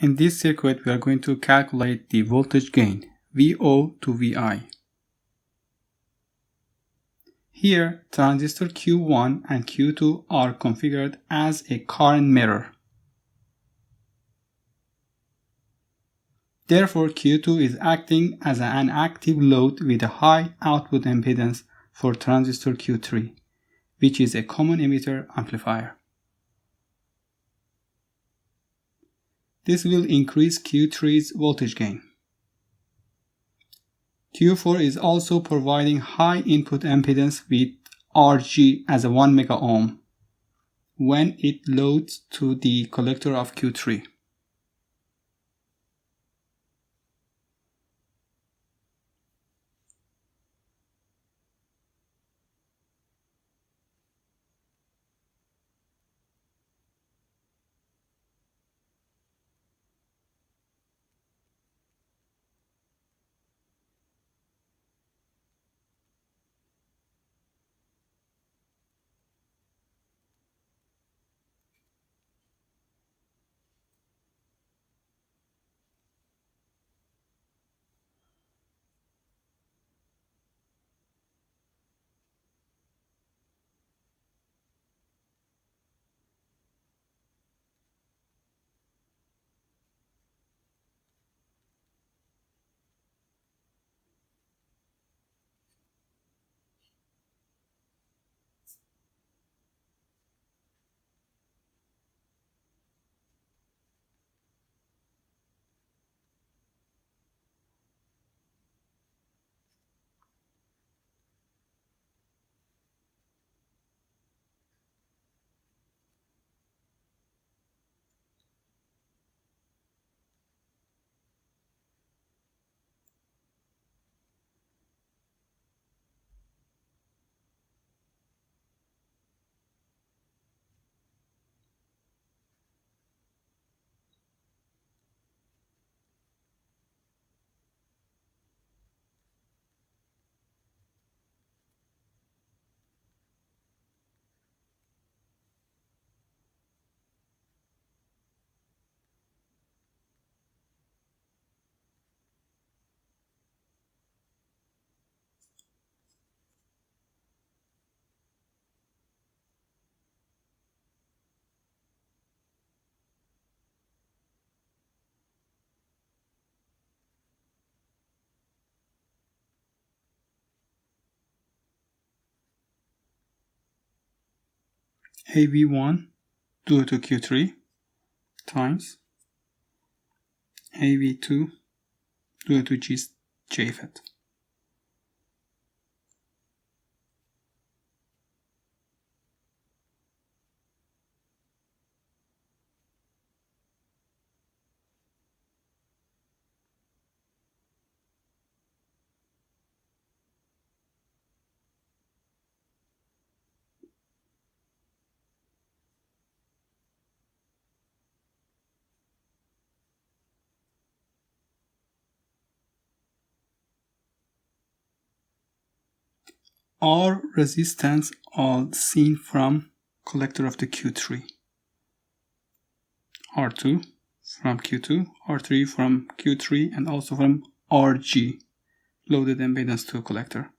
In this circuit, we are going to calculate the voltage gain, VO to VI. Here, transistor Q1 and Q2 are configured as a current mirror. Therefore, Q2 is acting as an active load with a high output impedance for transistor Q3, which is a common emitter amplifier. This will increase Q3's voltage gain. Q4 is also providing high input impedance with RG as a 1 mega ohm when it loads to the collector of Q3. AV1 due to Q3 times AV2 due to JFET. R resistance are seen from collector of the Q3. R2 from Q2, R3 from Q3, and also from RG, loaded impedance to collector.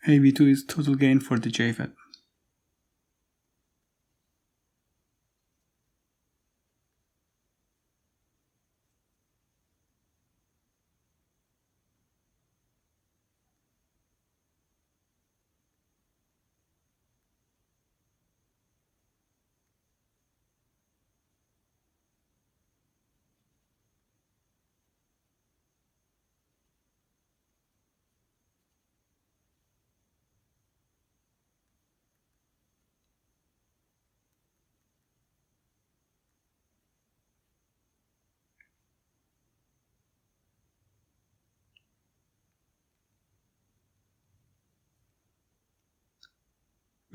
AV2 is total gain for the JFET.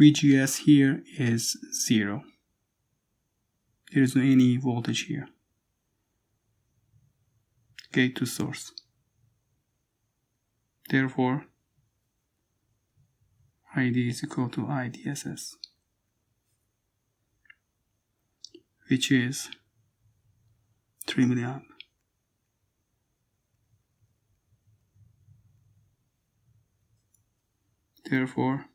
VGS here is 0. There is no any voltage here. Gate to source. Therefore, ID is equal to IDSS, which is 3 milliamp. Therefore,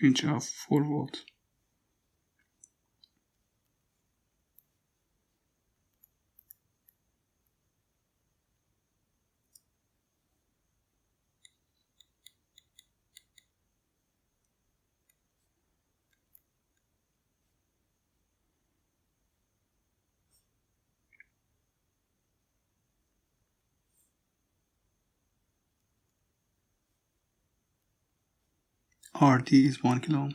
pinch off 4 volt. RD is 1 kilo ohm.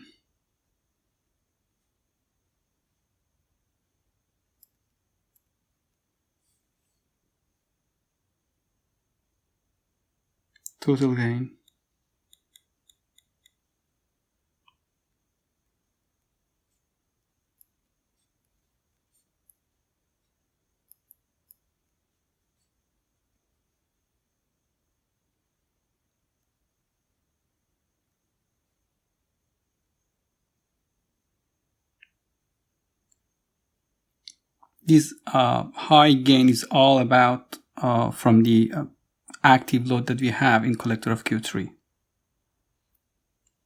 Total gain this high gain is all about from the active load that we have in collector of Q3.